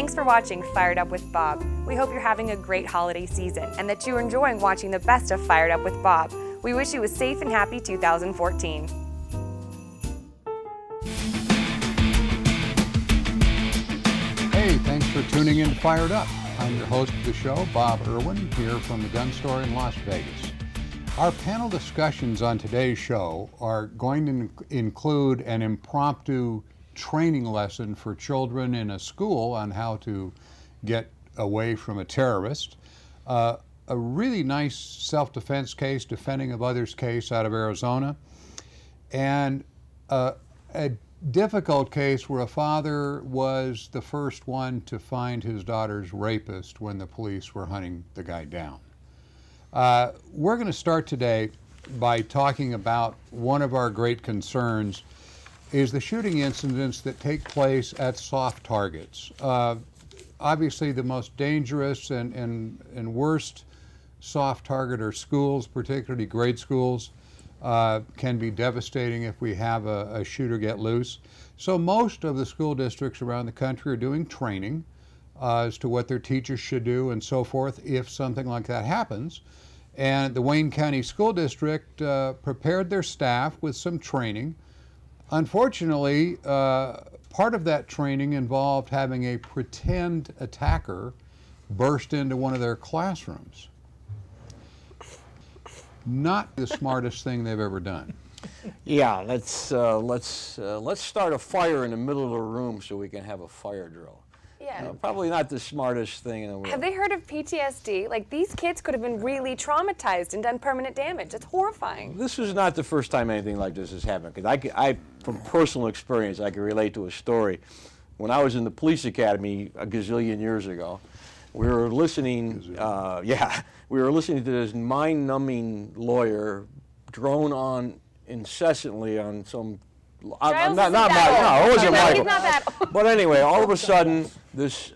Thanks for watching Fired Up with Bob. We hope you're having a great holiday season and that you're enjoying watching the best of Fired Up with Bob. We wish you a safe and happy 2014. Hey, thanks for tuning in to Fired Up. I'm your host of the show, Bob Irwin, here from the gun store in Las Vegas. Our panel discussions on today's show are going to include an impromptu training lesson for children in a school on how to get away from a terrorist, a really nice self-defense case, defending of others case out of Arizona, and a difficult case where a father was the first one to find his daughter's rapist when the police were hunting the guy down. We're going to start today by talking about one of our great concerns is the shooting incidents that take place at soft targets. Obviously the most dangerous and worst soft target are schools, particularly grade schools. Can be devastating if we have a shooter get loose. So most of the school districts around the country are doing training as to what their teachers should do and so forth if something like that happens. And the Wayne County School District prepared their staff with some training. Unfortunately, part of that training involved having a pretend attacker burst into one of their classrooms. Not the smartest thing they've ever done. Yeah, let's start a fire in the middle of the room so we can have a fire drill. Yeah. Probably not the smartest thing in the world. Have they heard of PTSD? Like, these kids could have been really traumatized and done permanent damage. It's horrifying. This is not the first time anything like this has happened, because I, from personal experience, I can relate to a story. When I was in the police academy a gazillion years ago, we were listening, we were listening to this mind-numbing lawyer drone on incessantly on some. It wasn't Michael. But anyway, all of a sudden, this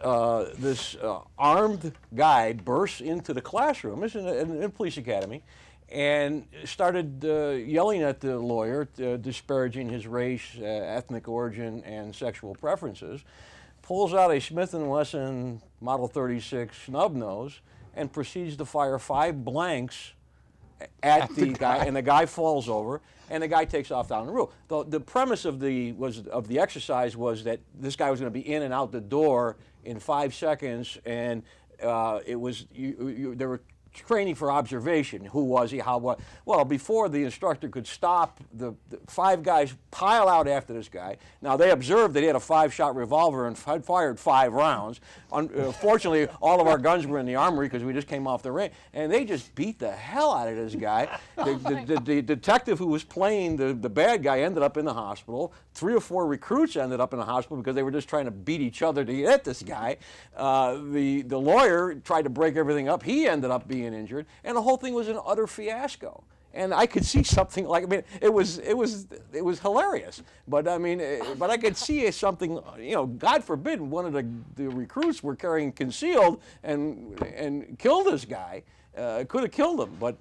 armed guy bursts into the classroom. This is in a police academy, and started yelling at the lawyer, disparaging his race, ethnic origin, and sexual preferences. Pulls out a Smith & Wesson Model 36 snub nose and proceeds to fire 5 blanks at the guy, and the guy falls over, and the guy takes off down the road. The premise of the exercise was that this guy was going to be in and out the door in 5 seconds, and they were training for observation. Who was he? How what? Well, before the instructor could stop, the 5 guys pile out after this guy. Now they observed that he had a 5-shot revolver and had fired 5 rounds. Fortunately, all of our guns were in the armory because we just came off the range, and they just beat the hell out of this guy. The detective who was playing the bad guy ended up in the hospital. 3 or 4 recruits ended up in the hospital because they were just trying to beat each other to get this guy. The lawyer tried to break everything up. He ended up being injured, and the whole thing was an utter fiasco. And I could see something like, it was hilarious. But but I could see something, God forbid one of the recruits were carrying concealed and killed this guy. Could have killed him, but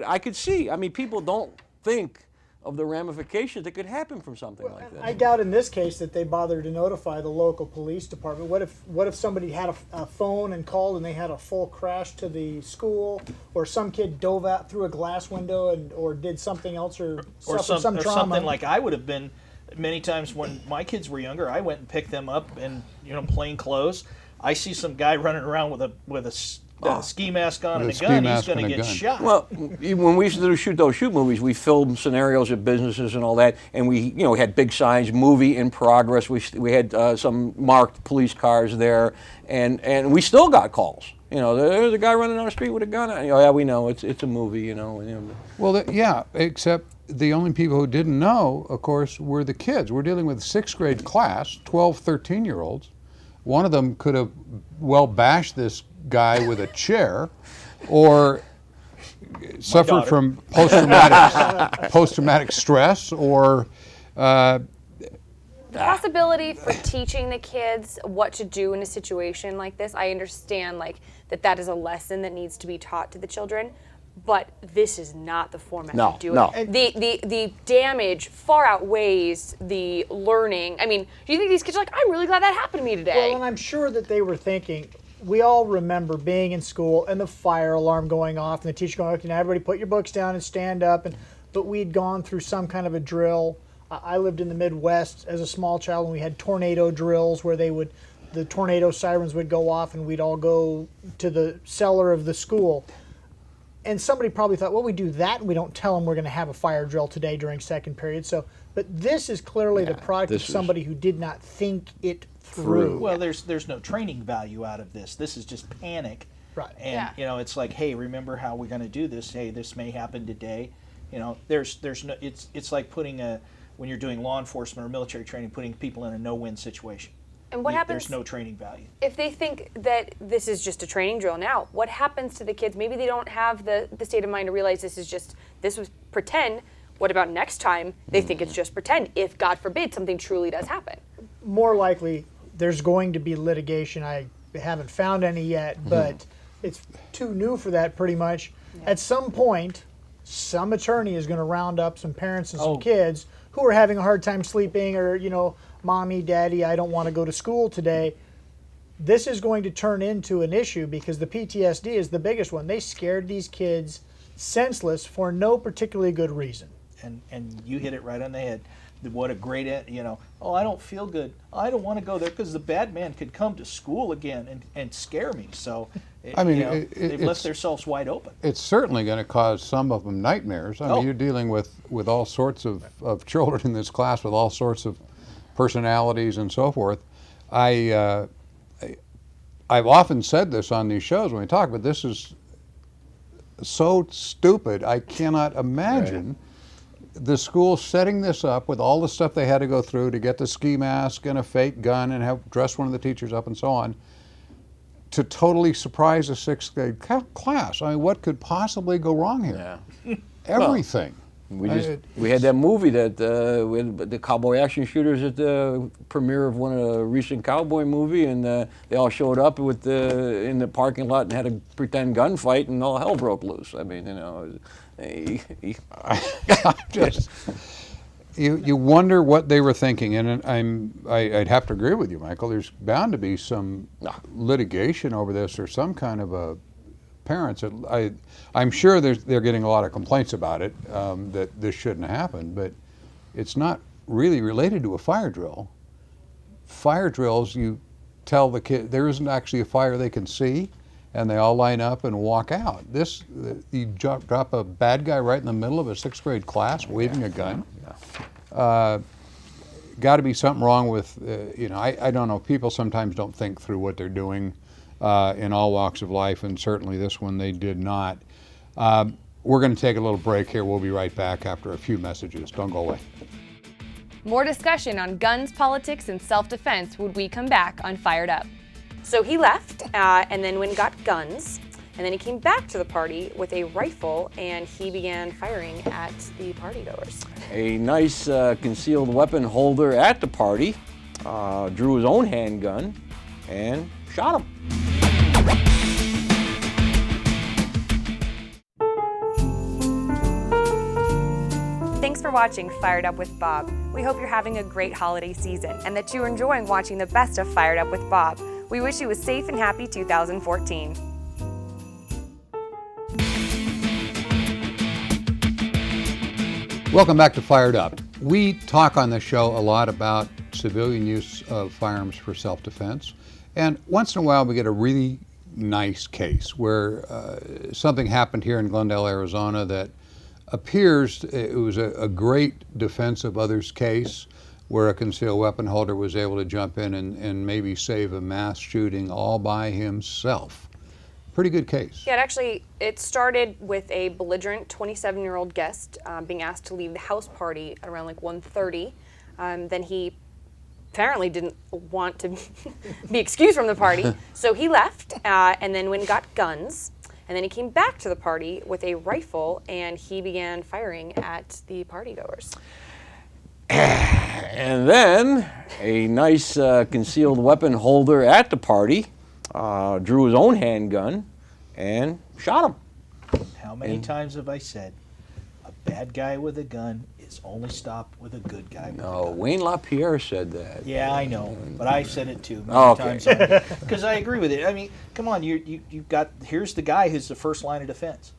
I could see. People don't think of the ramifications that could happen from something like that. I doubt in this case that they bothered to notify the local police department. What if somebody had a phone and called and they had a full crash to the school, or some kid dove out through a glass window or did something else or suffered some trauma? Something like I would have been many times when my kids were younger. I went and picked them up in plain clothes. I see some guy running around with a ski mask on and a gun, he's going to get shot. Well, when we used to do shoot movies, we filmed scenarios at businesses and all that, and we had big signs, movie in progress. We had some marked police cars there, and we still got calls. There's a guy running down the street with a gun. Yeah, we know it's a movie. Well, except the only people who didn't know, of course, were the kids. We're dealing with a 6th grade class, 12, 13-year-olds. One of them could have bashed this guy with a chair, or suffered from post-traumatic stress, or the possibility for teaching the kids what to do in a situation like this. I understand that is a lesson that needs to be taught to the children, but this is not the format No, to do no. it. The damage far outweighs the learning. I mean, do you think these kids are like, I'm really glad that happened to me today? Well, and I'm sure that they were thinking, we all remember being in school and the fire alarm going off and the teacher going, okay, now everybody put your books down and stand up. But we'd gone through some kind of a drill. I lived in the Midwest as a small child, and we had tornado drills where the tornado sirens would go off and we'd all go to the cellar of the school. And somebody probably thought, well, we do that and we don't tell them we're going to have a fire drill today during second period. But this is clearly the product of somebody who did not think it through. Well, there's no training value out of this. This is just panic. Right. And it's like, hey, remember how we're going to do this? Hey, this may happen today. There's no. It's like when you're doing law enforcement or military training, putting people in a no-win situation. And what happens? There's no training value. If they think that this is just a training drill now, what happens to the kids? Maybe they don't have the state of mind to realize this was pretend. What about next time they think it's just pretend, if, God forbid, something truly does happen? More likely, there's going to be litigation. I haven't found any yet, but it's too new for that pretty much. Yeah. At some point, some attorney is going to round up some parents and some kids who are having a hard time sleeping, or, Mommy, Daddy, I don't want to go to school today. This is going to turn into an issue because the PTSD is the biggest one. They scared these kids senseless for no particularly good reason. And you hit it right on the head. What a great, oh, I don't feel good. I don't want to go there because the bad man could come to school again and scare me. So, they've left themselves wide open. It's certainly going to cause some of them nightmares. I mean, you're dealing with all sorts of children in this class with all sorts of personalities and so forth. I've often said this on these shows when we talk, but this is so stupid. I cannot imagine the school setting this up with all the stuff they had to go through to get the ski mask and a fake gun and have dressed one of the teachers up and so on, to totally surprise a sixth grade class. I mean, what could possibly go wrong here? Yeah. Everything. We had that movie with the cowboy action shooters at the premiere of a recent cowboy movie, and they all showed up in the parking lot and had a pretend gunfight, and all hell broke loose. I mean, you wonder what they were thinking, and I'd have to agree with you, Michael. There's bound to be some litigation over this, or some kind of a parents. I'm sure they're getting a lot of complaints about it, that this shouldn't happen, but it's not really related to a fire drill. Fire drills, you tell the kid there isn't actually a fire they can see, and they all line up and walk out. You drop a bad guy right in the middle of a sixth grade class waving a gun. Got to be something wrong with, I don't know, people sometimes don't think through what they're doing in all walks of life, and certainly this one they did not. We're going to take a little break here. We'll be right back after a few messages. Don't go away. More discussion on guns, politics, and self-defense when we come back on Fired Up. So he left and then went and got guns, and then he came back to the party with a rifle, and he began firing at the partygoers. A nice concealed weapon holder at the party drew his own handgun and shot him. Thanks for watching Fired Up with Bob. We hope you're having a great holiday season and that you're enjoying watching the best of Fired Up with Bob. We wish you a safe and happy 2014. Welcome back to Fired Up. We talk on this show a lot about civilian use of firearms for self-defense, and once in a while we get a really nice case where something happened here in Glendale, Arizona that appears it was a great defense of others case, where a concealed weapon holder was able to jump in and maybe save a mass shooting all by himself. Pretty good case. Yeah, it started with a belligerent 27-year-old guest being asked to leave the house party at around like 1:30. Then he apparently didn't want to be excused from the party, so he left and then went and got guns. And then he came back to the party with a rifle, and he began firing at the partygoers. And then a nice concealed weapon holder at the party drew his own handgun and shot him. How many times have I said, a bad guy with a gun is only stopped with a good guy with a No, gun? Wayne LaPierre said that. Yeah, I know, but I said it too many Oh, okay. times because I agree with it. I mean, come on, you've got, here's the guy who's the first line of defense.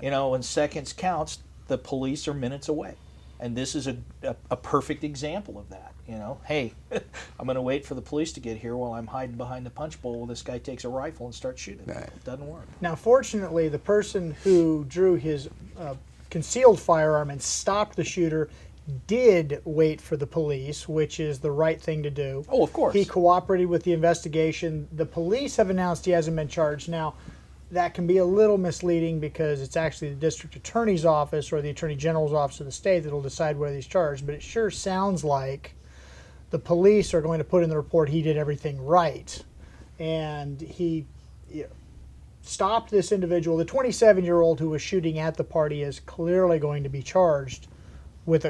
You know, when seconds counts, the police are minutes away, and this is a perfect example of that. You know, hey, I'm going to wait for the police to get here while I'm hiding behind the punch bowl while this guy takes a rifle and starts shooting. Right. It doesn't work. Now, fortunately, the person who drew his concealed firearm and stopped the shooter did wait for the police, which is the right thing to do. Oh, of course. He cooperated with the investigation. The police have announced he hasn't been charged. Now, that can be a little misleading because it's actually the district attorney's office or the attorney general's office of the state that will decide whether he's charged, but it sure sounds like the police are going to put in the report he did everything right. And he stopped this individual. The 27-year-old who was shooting at the party is clearly going to be charged with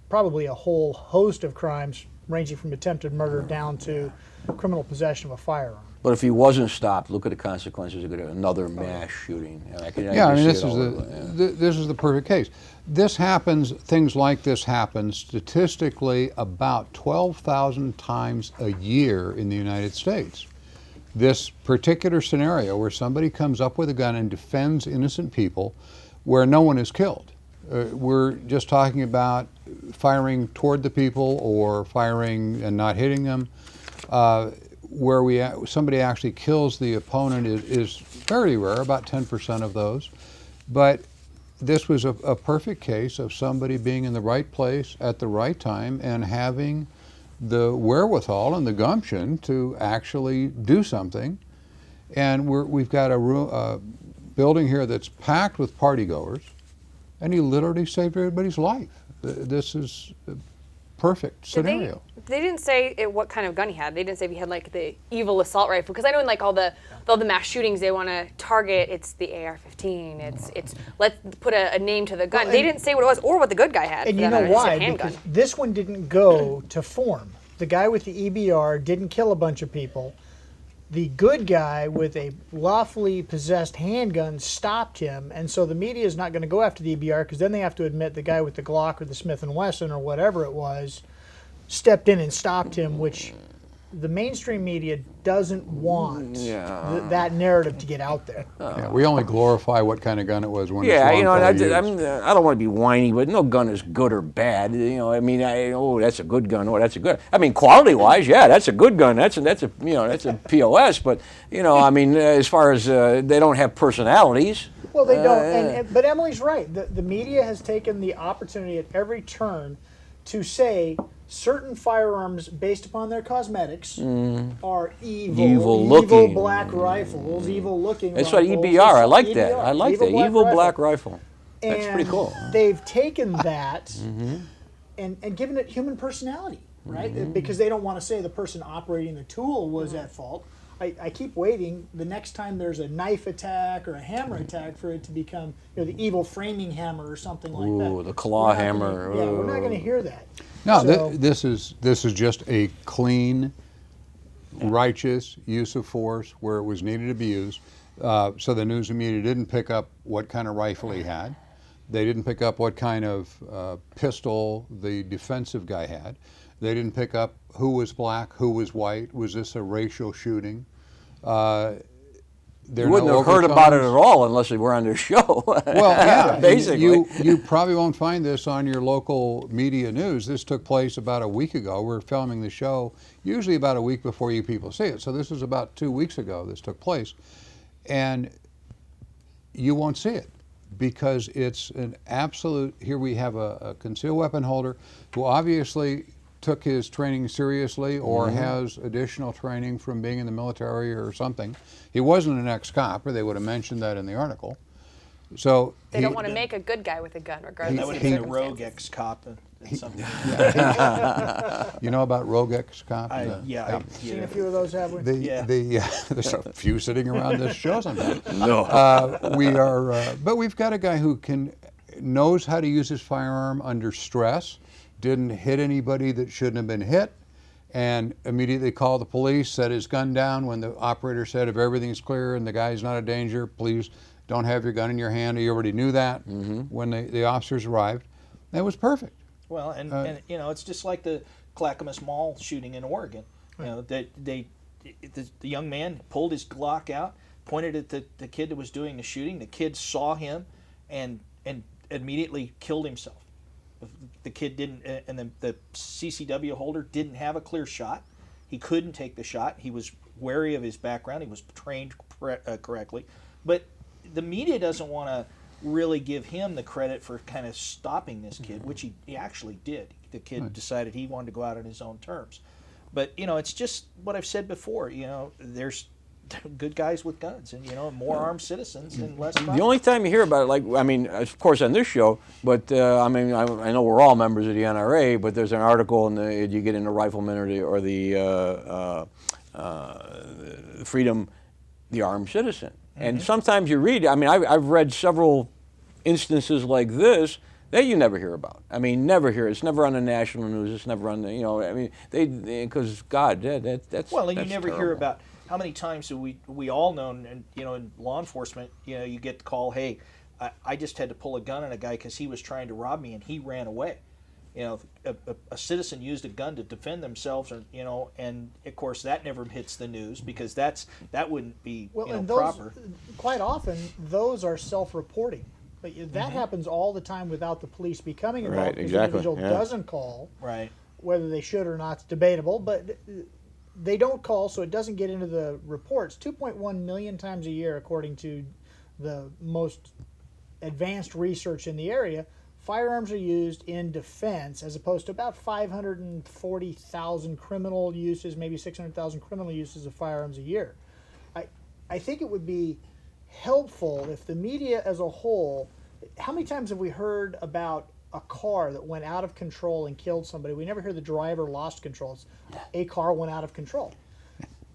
probably a whole host of crimes ranging from attempted murder down to criminal possession of a firearm. But if he wasn't stopped, look at the consequences of another mass shooting. I mean, just see it all over. this is the perfect case. This happens, things like this happen statistically about 12,000 times a year in the United States. This particular scenario where somebody comes up with a gun and defends innocent people where no one is killed. We're just talking about firing toward the people or firing and not hitting them. Where somebody actually kills the opponent is very rare, about 10% of those. But this was a perfect case of somebody being in the right place at the right time and having the wherewithal and the gumption to actually do something. And we've got a building here that's packed with partygoers, and he literally saved everybody's life. This is a perfect scenario. They didn't say what kind of gun he had. They didn't say if he had like the evil assault rifle. Because I know in like all the mass shootings they want to target, it's the AR-15. It's let's put a name to the gun. They didn't say what it was or what the good guy had. And for you that know matter. Just a why? handgun. Because this one didn't go to form. The guy with the EBR didn't kill a bunch of people. The good guy with a lawfully possessed handgun stopped him, and so the media is not going to go after the EBR because then they have to admit the guy with the Glock or the Smith & Wesson or whatever it was stepped in and stopped him, which the mainstream media doesn't want that narrative to get out there. Yeah, we only glorify what kind of gun it was when it's Yeah, you know, wrongfully used. I don't want to be whiny, but no gun is good or bad. You know, I mean, that's a good gun. Oh, that's a good. I mean, quality-wise, yeah, that's a good gun. That's a POS. But you know, I mean, as far as they don't have personalities. Well, they don't. But Emily's right. The media has taken the opportunity at every turn to say certain firearms, based upon their cosmetics, are evil black rifles, evil-looking That's rifles. what EBR. I like EBR, that. I like that. Evil black rifle. That's pretty cool. They've taken that and given it human personality, right? Because they don't want to say the person operating the tool was at fault. I keep waiting the next time there's a knife attack or a hammer attack for it to become the evil framing hammer or something like that. Ooh, the claw hammer. We're not going to hear that. No, So- this is just a clean, righteous use of force where it was needed to be used. So the news and media didn't pick up what kind of rifle he had. They didn't pick up what kind of pistol the defensive guy had. They didn't pick up who was black, who was white. Was this a racial shooting? You wouldn't have heard about it at all unless they were on their show. Well, yeah, basically. You probably won't find this on your local media news. This took place about a week ago. We're filming the show usually about a week before you people see it. So this was about 2 weeks ago this took place. And you won't see it because it's an absolute, here we have a concealed weapon holder who obviously took his training seriously or has additional training from being in the military or something. He wasn't an ex-cop, or they would have mentioned that in the article. So They don't want to make a good guy with a gun, regardless That of would the have been a circumstances. rogue ex-cop and something. you know about rogue ex-cop? Seen a few of those, have we? There's a few sitting around this show sometimes. No. But we've got a guy who knows how to use his firearm under stress, didn't hit anybody that shouldn't have been hit, and immediately called the police, set his gun down when the operator said if everything's clear and the guy's not a danger, please don't have your gun in your hand. You already knew that when the officers arrived. That was perfect. Well, and you know, it's just like the Clackamas Mall shooting in Oregon. You know, the young man pulled his Glock out, pointed at the kid that was doing the shooting. The kid saw him, and immediately killed himself. The kid didn't, and the CCW holder didn't have a clear shot. He couldn't take the shot. He was wary of his background. He was trained correctly, but the media doesn't want to really give him the credit for kind of stopping this kid, which he actually did. The kid decided he wanted to go out on his own terms. But, you know, it's just what I've said before. You know, there's good guys with guns and, you know, more armed citizens and less violence. The only time you hear about it, like, I mean, of course on this show, but I mean, I know we're all members of the NRA, but there's an article you get in the Rifleman or the Freedom, the Armed Citizen. And sometimes you read, I mean, I've read several instances like this that you never hear about. I mean, never hear. It's never on the national news. It's never on the, you know, I mean, because God, that's well, and that's you never terrible. hear about how many times have we all known, and you know, in law enforcement, you know, you get the call, hey, I just had to pull a gun on a guy because he was trying to rob me and he ran away. You know, a citizen used a gun to defend themselves, or you know, and of course that never hits the news because that wouldn't be and proper. Quite often, those are self-reporting. But that happens all the time without the police becoming involved. Right, because exactly, the individual yeah. doesn't call. Right. Whether they should or not is debatable, but they don't call, so it doesn't get into the reports. 2.1 million times a year, according to the most advanced research in the area, firearms are used in defense, as opposed to about 540,000 criminal uses, maybe 600,000 criminal uses of firearms a year. I think it would be helpful if the media as a whole, how many times have we heard about a car that went out of control and killed somebody? We never hear the driver lost control. It's a car went out of control.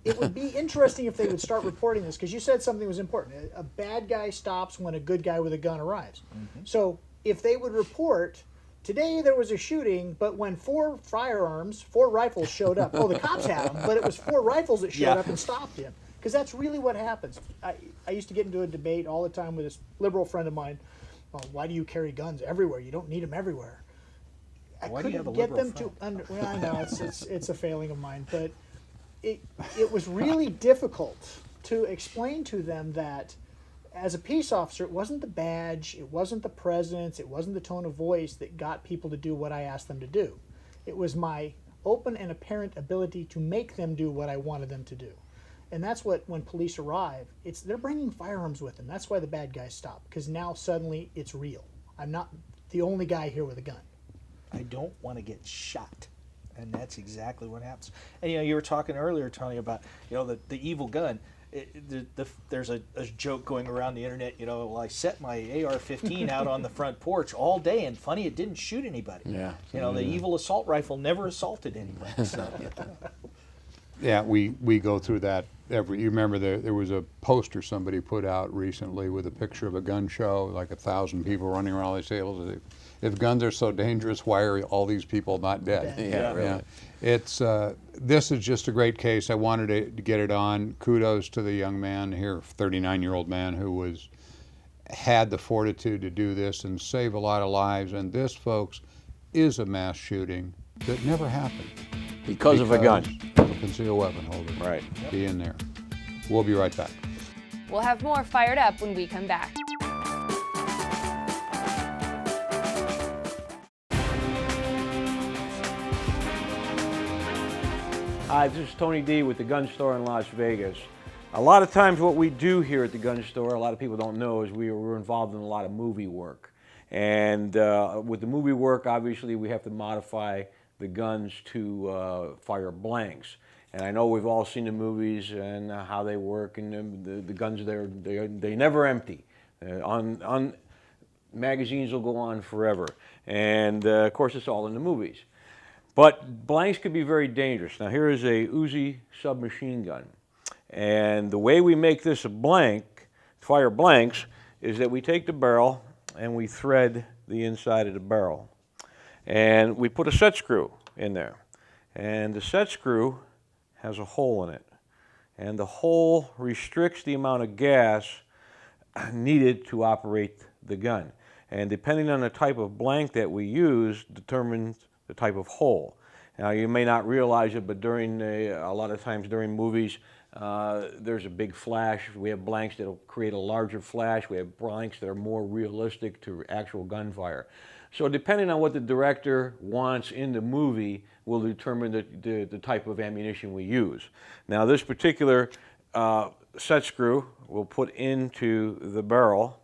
It would be interesting if they would start reporting this, because you said something was important. A bad guy stops when a good guy with a gun arrives. So if they would report, today there was a shooting, but when 4 rifles showed up, the cops had them, but it was 4 rifles that showed up and stopped him. Because that's really what happens. I used to get into a debate all the time with this liberal friend of mine. Well, why do you carry guns everywhere? You don't need them everywhere. Why do you have a get liberal them to. Well, I know it's a failing of mine, but it was really difficult to explain to them that as a peace officer, it wasn't the badge, it wasn't the presence, it wasn't the tone of voice that got people to do what I asked them to do. It was my open and apparent ability to make them do what I wanted them to do. And that's what, when police arrive, they're bringing firearms with them. That's why the bad guys stop, because now suddenly it's real. I'm not the only guy here with a gun. I don't want to get shot, and that's exactly what happens. And you know, you were talking earlier, Tony, about the evil gun. There's a joke going around the internet. You know, well, I set my AR-15 out on the front porch all day, and funny, it didn't shoot anybody. Yeah. You know, the evil assault rifle never assaulted anybody. So. Yeah, we go through that you remember there was a poster somebody put out recently with a picture of a gun show, like 1,000 people running around all these tables. If guns are so dangerous, why are all these people not dead? Yeah, really. Yeah. It's this is just a great case. I wanted to get it on. Kudos to the young man here, 39-year-old man who had the fortitude to do this and save a lot of lives. And this, folks, is a mass shooting that never happened. Because of a gun. Of a concealed weapon holder. Right. Be in there. We'll be right back. We'll have more Fired Up when we come back. Hi, this is Tony D with the Gun Store in Las Vegas. A lot of times what we do here at the gun store, a lot of people don't know, is we're involved in a lot of movie work. And with the movie work, obviously, we have to modify the guns to fire blanks. And I know we've all seen the movies and how they work, and the guns they never empty. Magazines will go on forever. And of course, it's all in the movies. But blanks could be very dangerous. Now here is a Uzi submachine gun. And the way we make this a blank, fire blanks, is that we take the barrel and we thread the inside of the barrel. And we put a set screw in there. And the set screw has a hole in it. And the hole restricts the amount of gas needed to operate the gun. And depending on the type of blank that we use determines the type of hole. Now, you may not realize it, but during a lot of times during movies, there's a big flash. We have blanks that will create a larger flash. We have blanks that are more realistic to actual gunfire. So depending on what the director wants in the movie will determine the type of ammunition we use. Now, this particular set screw we'll put into the barrel,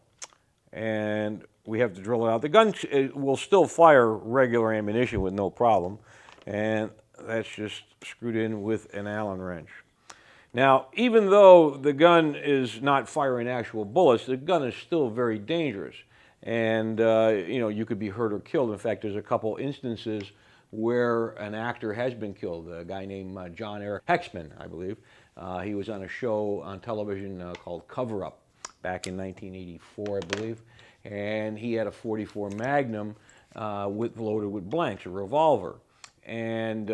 and we have to drill it out. The gun will still fire regular ammunition with no problem, and that's just screwed in with an Allen wrench. Now, even though the gun is not firing actual bullets, the gun is still very dangerous. And, you know, you could be hurt or killed. In fact, there's a couple instances where an actor has been killed, a guy named John Eric Hexman, I believe. He was on a show on television called Cover Up back in 1984, I believe. And he had a .44 Magnum loaded with blanks, a revolver. And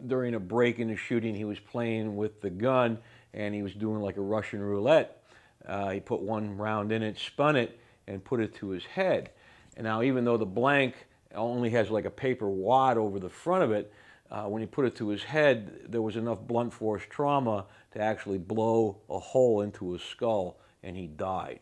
during a break in the shooting, he was playing with the gun, and he was doing like a Russian roulette. He put one round in it, spun it, and put it to his head. And now, even though the blank only has like a paper wad over the front of it, when he put it to his head, there was enough blunt force trauma to actually blow a hole into his skull, and he died.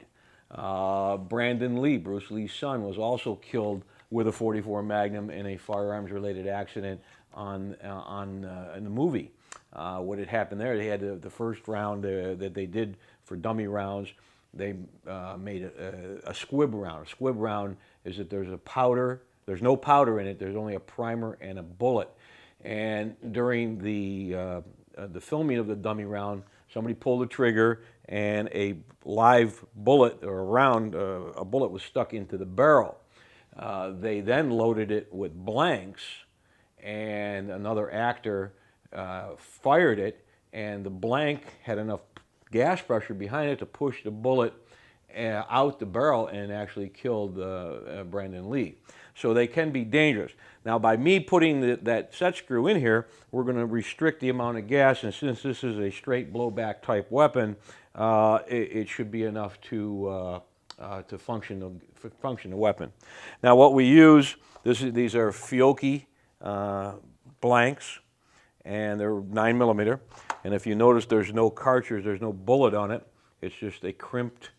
Brandon Lee, Bruce Lee's son, was also killed with a .44 Magnum in a firearms-related accident in the movie. What had happened there, they had the first round that they did for dummy rounds. They made a squib round. A squib round is that there's no powder in it, there's only a primer and a bullet. And during the filming of the dummy round, somebody pulled the trigger and a live bullet or a bullet was stuck into the barrel. They then loaded it with blanks, and another actor fired it, and the blank had enough gas pressure behind it to push the bullet out the barrel and actually killed Brandon Lee. So they can be dangerous. Now, by me putting that set screw in here, we're going to restrict the amount of gas, and since this is a straight blowback type weapon, it should be enough to function the weapon. Now, what we use, these are Fiocchi blanks, and they're 9mm. And if you notice, there's no cartridge, there's no bullet on it. It's just a crimped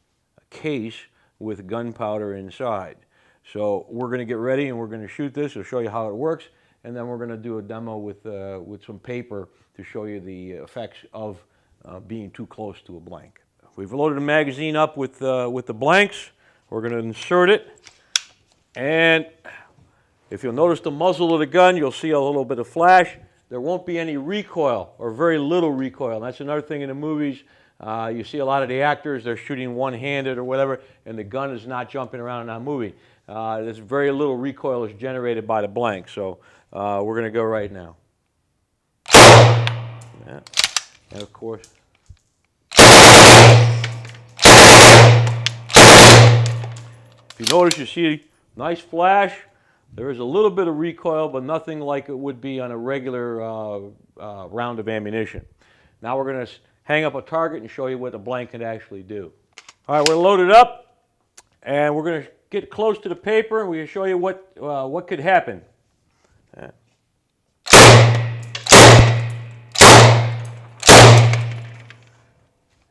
case with gunpowder inside. So we're going to get ready and we're going to shoot this. I'll show you how it works, and then we're going to do a demo with some paper to show you the effects of being too close to a blank. We've loaded the magazine up with the blanks. We're going to insert it, and if you'll notice the muzzle of the gun, you'll see a little bit of flash. There won't be any recoil, or very little recoil. And that's another thing in the movies. You see a lot of the actors, they're shooting one-handed or whatever, and the gun is not jumping around and not moving. There's very little recoil is generated by the blank. So we're going to go right now. Yeah. And of course, if you notice, you see nice flash. There is a little bit of recoil, but nothing like it would be on a regular round of ammunition. Now we're going to hang up a target and show you what the blank can actually do. All right, we're loaded up, and we're going to get close to the paper, and we can show you what could happen.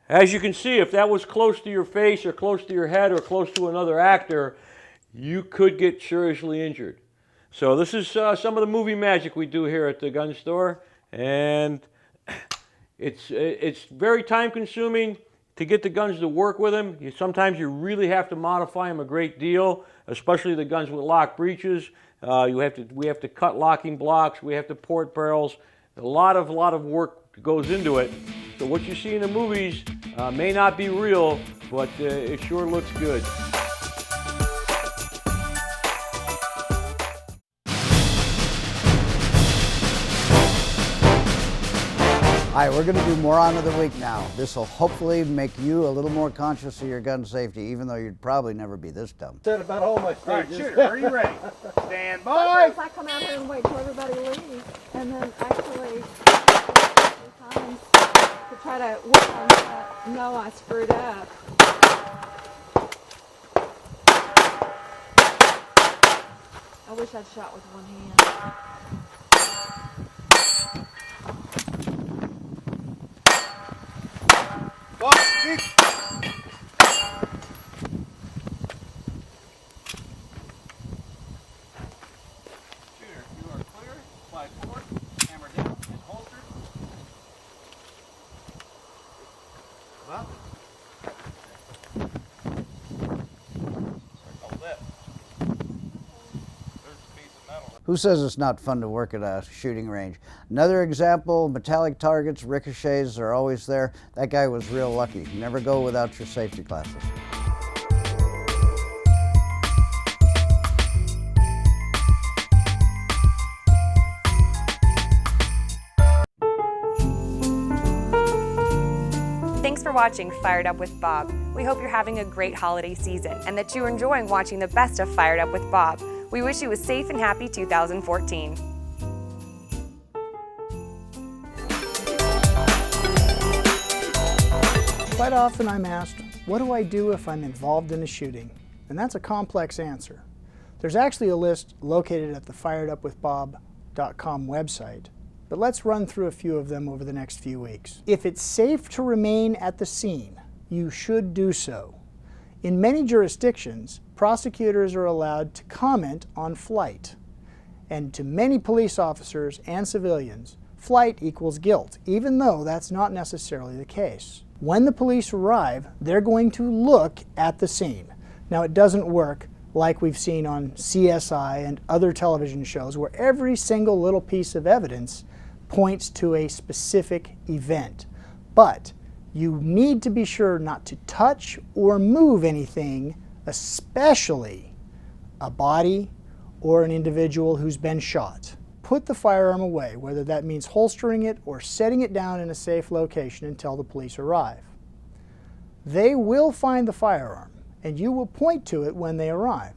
As you can see, if that was close to your face or close to your head or close to another actor, you could get seriously injured. So this is some of the movie magic we do here at the gun store, and it's very time consuming to get the guns to work with them. Sometimes you really have to modify them a great deal, especially the guns with lock breeches. We have to cut locking blocks, we have to port barrels. A lot of work goes into it. So what you see in the movies may not be real, but it sure looks good. All right, we're going to do Moron of the Week now. This will hopefully make you a little more conscious of your gun safety, even though you'd probably never be this dumb. Said about all my stages. All right, shooter, are you ready? Stand by. Sometimes I come out here and wait till everybody leaves, and then actually times to try to work on that. No, I screwed up. I wish I'd shot with one hand. Shooter, you are clear. Slide forward. Hammer down and holster. Up. Circle lip. There's a piece of metal. Who says it's not fun to work at a shooting range? Another example, metallic targets, ricochets are always there. That guy was real lucky. Never go without your safety glasses. Thanks for watching Fired Up with Bob. We hope you're having a great holiday season and that you're enjoying watching the best of Fired Up with Bob. We wish you a safe and happy 2014. Quite often I'm asked, what do I do if I'm involved in a shooting? And that's a complex answer. There's actually a list located at the firedupwithbob.com website, but let's run through a few of them over the next few weeks. If it's safe to remain at the scene, you should do so. In many jurisdictions, prosecutors are allowed to comment on flight. And to many police officers and civilians, flight equals guilt, even though that's not necessarily the case. When the police arrive, they're going to look at the scene. Now, it doesn't work like we've seen on CSI and other television shows where every single little piece of evidence points to a specific event. But you need to be sure not to touch or move anything, especially a body or an individual who's been shot. Put the firearm away, whether that means holstering it or setting it down in a safe location until the police arrive. They will find the firearm, and you will point to it when they arrive,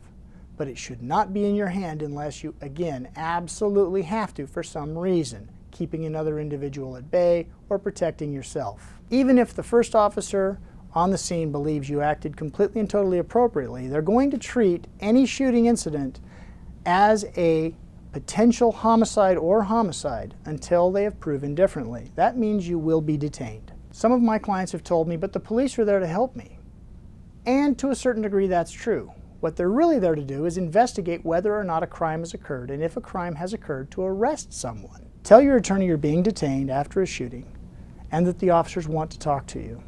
but it should not be in your hand unless you, again, absolutely have to for some reason, keeping another individual at bay or protecting yourself. Even if the first officer on the scene believes you acted completely and totally appropriately, they're going to treat any shooting incident as a potential homicide or homicide until they have proven differently. That means you will be detained. Some of my clients have told me, but the police are there to help me. And to a certain degree, that's true. What they're really there to do is investigate whether or not a crime has occurred, and if a crime has occurred, to arrest someone. Tell your attorney you're being detained after a shooting and that the officers want to talk to you.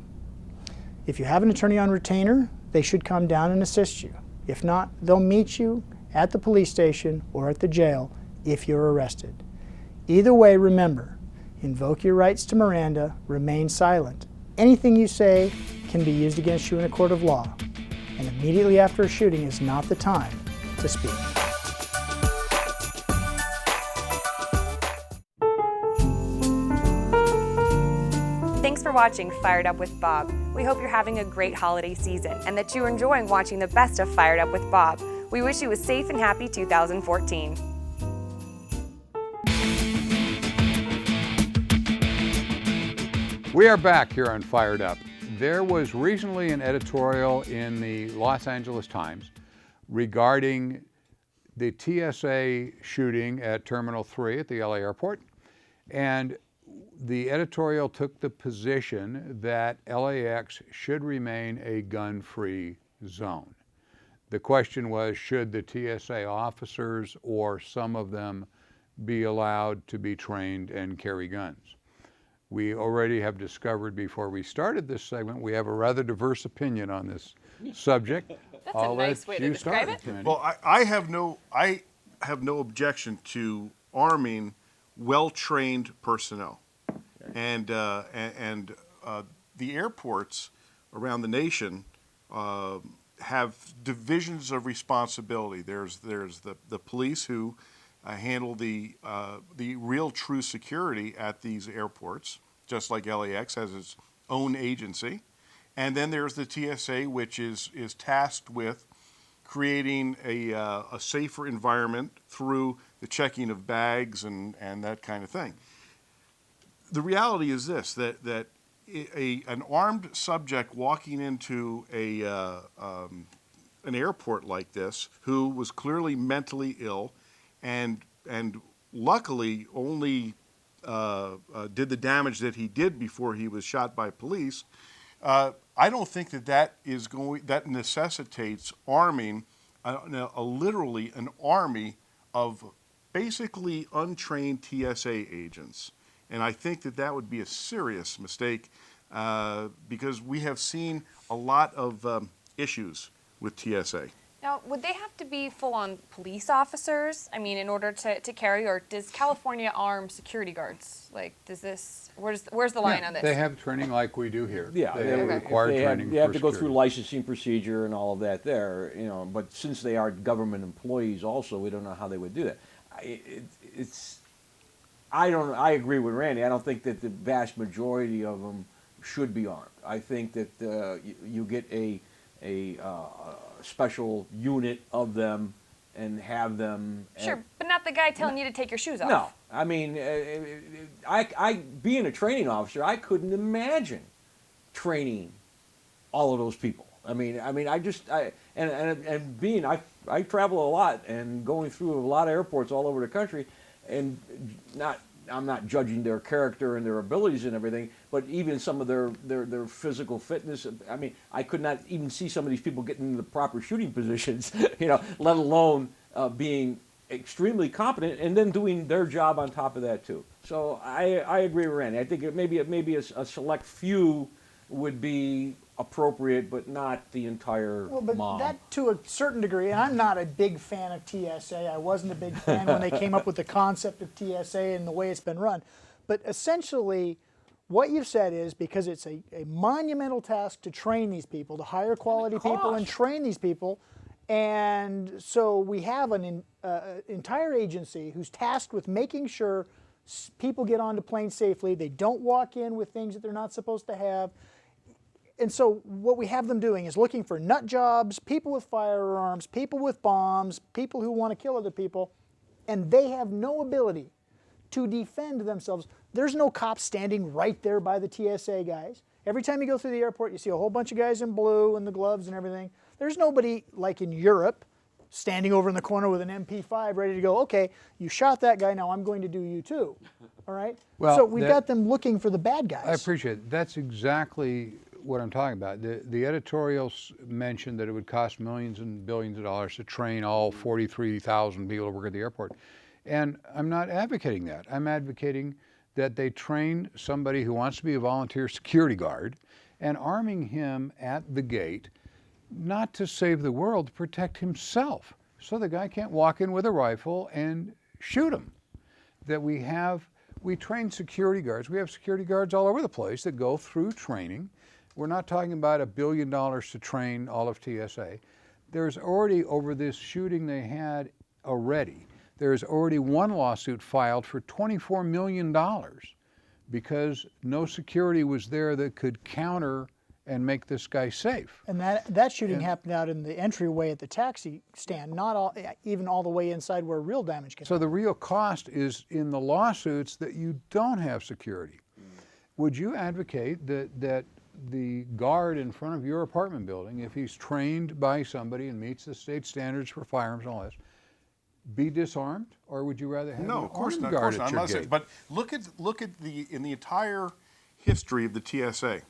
If you have an attorney on retainer, they should come down and assist you. If not, they'll meet you at the police station or at the jail if you're arrested. Either way, remember, invoke your rights to Miranda, remain silent. Anything you say can be used against you in a court of law, and immediately after a shooting is not the time to speak. Thanks for watching Fired Up with Bob. We hope you're having a great holiday season and that you're enjoying watching the best of Fired Up with Bob. We wish you a safe and happy 2014. We are back here on Fired Up. There was recently an editorial in the Los Angeles Times regarding the TSA shooting at Terminal 3 at the LA airport. And the editorial took the position that LAX should remain a gun-free zone. The question was, should the TSA officers or some of them be allowed to be trained and carry guns? We already have discovered before we started this segment, we have a rather diverse opinion on this subject. That's a nice way to describe it. Well, I have no objection to arming well-trained personnel, and the airports around the nation have divisions of responsibility. There's the police who handle the real true security at these airports, just like LAX has its own agency. And then there's the TSA, which is tasked with creating a safer environment through the checking of bags and that kind of thing. The reality is this, that an armed subject walking into an airport like this, who was clearly mentally ill, and luckily only did the damage that he did before he was shot by police. I don't think that necessitates arming literally an army of basically untrained TSA agents. And I think that would be a serious mistake because we have seen a lot of issues with TSA. Now, would they have to be full-on police officers? I mean, in order to carry, or does California arm security guards? Like, where's the line on this? They have training like we do here. Yeah, they have required training. They have to go security. through licensing procedure and all of that there, but since they are government employees also, we don't know how they would do that. I agree with Randy. I don't think that the vast majority of them should be armed. I think that you get a special unit of them and have them. Sure, but not the guy telling you to take your shoes off. No, I mean, I being a training officer, I couldn't imagine training all of those people. I travel a lot and going through a lot of airports all over the country, and I'm not judging their character and their abilities and everything, but even some of their physical fitness. I mean, I could not even see some of these people getting into the proper shooting positions, let alone being extremely competent and then doing their job on top of that too. So I agree with Randy. I think maybe a select few would be appropriate, but not the entire Well, but mob. that to a certain degree, and I'm not a big fan of TSA. I wasn't a big fan when they came up with the concept of TSA and the way it's been run. But essentially, what you've said is because it's a monumental task to train these people, to hire quality people and train these people, and so we have an entire agency who's tasked with making sure people get onto planes safely. They don't walk in with things that they're not supposed to have. And so what we have them doing is looking for nut jobs, people with firearms, people with bombs, people who want to kill other people, and they have no ability to defend themselves. There's no cops standing right there by the TSA guys. Every time you go through the airport, you see a whole bunch of guys in blue and the gloves and everything. There's nobody like in Europe standing over in the corner with an MP5 ready to go, okay, you shot that guy, now I'm going to do you too. All right? Well, so we've got them looking for the bad guys. I appreciate it. That's exactly what I'm talking about. The editorials mentioned that it would cost millions and billions of dollars to train all 43,000 people to work at the airport. And I'm not advocating that. I'm advocating that they train somebody who wants to be a volunteer security guard and arming him at the gate, not to save the world, to protect himself. So the guy can't walk in with a rifle and shoot him. That we train security guards. We have security guards all over the place that go through training. We're not talking about $1 billion to train all of TSA. There's already, over this shooting they had already, there's already one lawsuit filed for $24 million because no security was there that could counter and make this guy safe. And that shooting happened out in the entryway at the taxi stand, not even all the way inside where real damage can happen. So the real cost is in the lawsuits that you don't have security. Would you advocate that the guard in front of your apartment building, if he's trained by somebody and meets the state standards for firearms and all this, be disarmed, or would you rather have No, an of course armed not. guard Of at course your not. gate? But look at in the entire history of the TSA.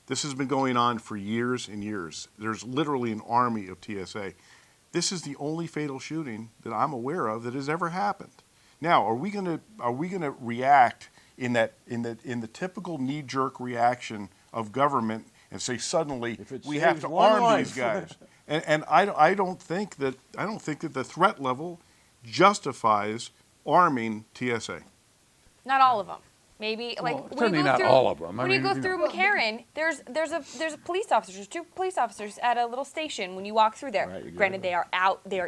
This has been going on for years and years. There's literally an army of TSA. This is the only fatal shooting that I'm aware of that has ever happened. Now, are we going to react in the typical knee-jerk reaction of government and say suddenly we have to arm these guys? And I don't think that the threat level justifies arming TSA. Not all of them. Maybe certainly not all of them. When you go through McCarran, there's a police officer. There's 2 police officers at a little station when you walk through there. Right, Granted, they are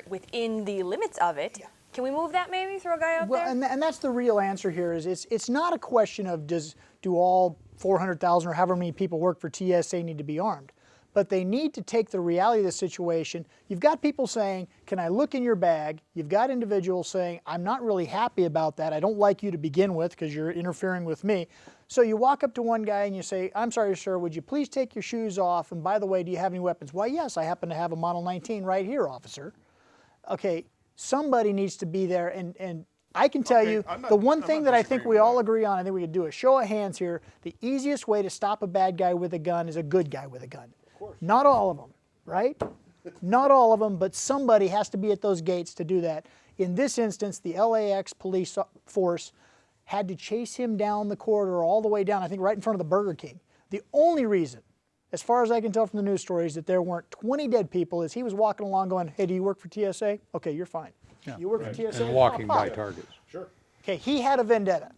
within the limits of it. Yeah. Can we move that maybe? Throw a guy out there? And that's the real answer here. Is it's not a question of do all 400,000 or however many people work for TSA need to be armed, but they need to take the reality of the situation. You've got people saying, "Can I look in your bag?" You've got individuals saying, "I'm not really happy about that. I don't like you to begin with because you're interfering with me." So you walk up to one guy and you say, "I'm sorry, sir, would you please take your shoes off? And by the way, do you have any weapons?" "Why, yes, I happen to have a Model 19 right here, officer." Okay. somebody needs to be there. And I can tell you, I'm not- the one I'm thing not that I think disagreeing we with all that. agree on, I think we could do a show of hands here, the easiest way to stop a bad guy with a gun is a good guy with a gun. Not all of them, right? Not all of them, but somebody has to be at those gates to do that. In this instance, the LAX police force had to chase him down the corridor all the way down, I think right in front of the Burger King. The only reason, as far as I can tell from the news stories, that there weren't 20 dead people is he was walking along going, hey, do you work for TSA? Okay, you're fine. You work for TSA? And walking Pop, by pop. targets. Sure. Okay, he had a vendetta.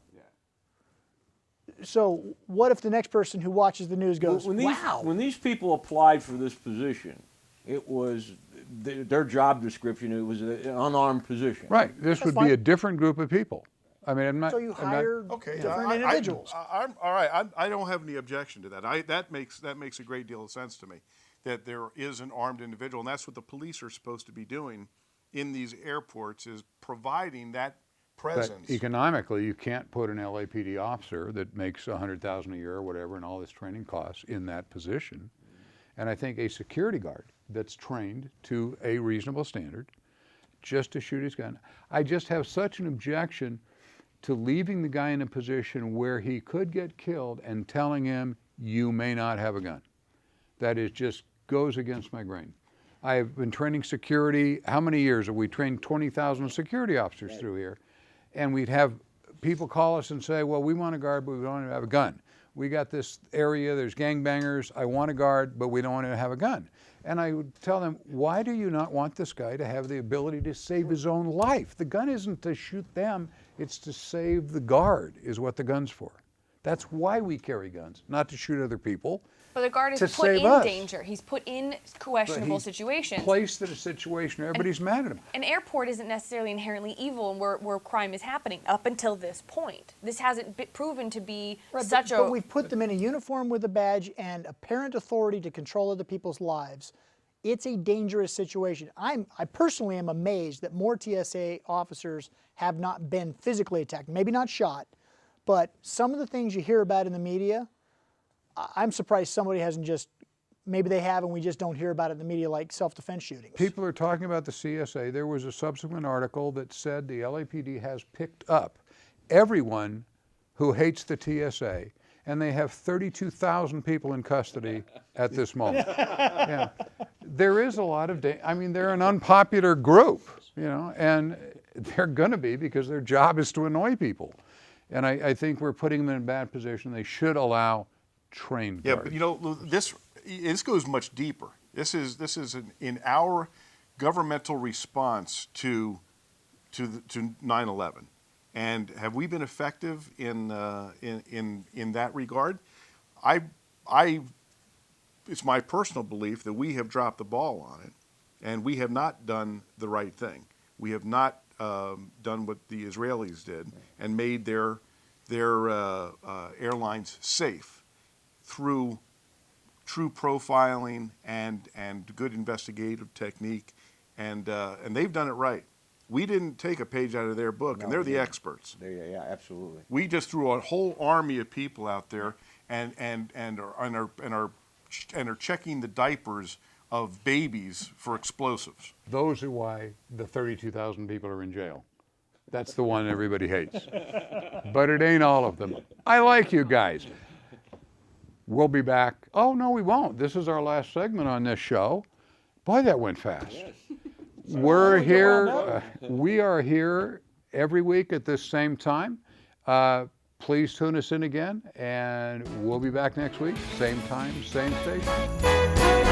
So what if the next person who watches the news goes, wow. When these people applied for this position, it was their job description. It was an unarmed position. Right. This would fine. be a different group of people. I mean, I'm not. So you I'm not- hire Okay, different individuals. I'm all right. I don't have any objection to that. That makes a great deal of sense to me, that there is an armed individual, and that's what the police are supposed to be doing in these airports, is providing that But presence. economically, you can't put an LAPD officer that makes $100,000 a year or whatever, and all this training costs in that position. And I think a security guard that's trained to a reasonable standard, just to shoot his gun. I just have such an objection to leaving the guy in a position where he could get killed and telling him, you may not have a gun. That is just goes against my grain. I have been training security. How many years have we trained 20,000 security officers through here? And we'd have people call us and say, well, we want a guard, but we don't want to have a gun. We got this area, there's gangbangers, I want a guard, but we don't want to have a gun. And I would tell them, why do you not want this guy to have the ability to save his own life? The gun isn't to shoot them, it's to save the guard, is what the gun's for. That's why we carry guns, not to shoot other people. But the guard is To put save in us. danger. He's put in questionable he's situations. Placed in a situation where everybody's mad at him. An airport isn't necessarily inherently evil and where crime is happening up until this point. This hasn't been proven to be Right, such but we've put them in a uniform with a badge and apparent authority to control other people's lives. It's a dangerous situation. I personally am amazed that more TSA officers have not been physically attacked, maybe not shot, but some of the things you hear about in the media, I'm surprised somebody hasn't just, maybe they have and we just don't hear about it in the media, like self-defense shootings. People are talking about the CSA. There was a subsequent article that said the LAPD has picked up everyone who hates the TSA, and they have 32,000 people in custody at this moment. Yeah. There is a lot of, I mean, they're an unpopular group, you know, and they're going to be because their job is to annoy people. And I think we're putting them in a bad position. They should allow trained Yeah, guards. but you know, this goes much deeper. This is in our governmental response to 9/11, and have we been effective in that regard? It's my personal belief that we have dropped the ball on it, and we have not done the right thing. We have not done what the Israelis did and made their airlines safe through true profiling and good investigative technique, and they've done it right. We didn't take a page out of their book, and they're the experts. Yeah, absolutely. We just threw a whole army of people out there and are checking the diapers of babies for explosives. Those are why the 32,000 people are in jail. That's the one everybody hates. But it ain't all of them. I like you guys. We'll be back. Oh, no, we won't. This is our last segment on this show. Boy, that went fast. We're here. We are here every week at this same time. Please tune us in again, and we'll be back next week. Same time, same station.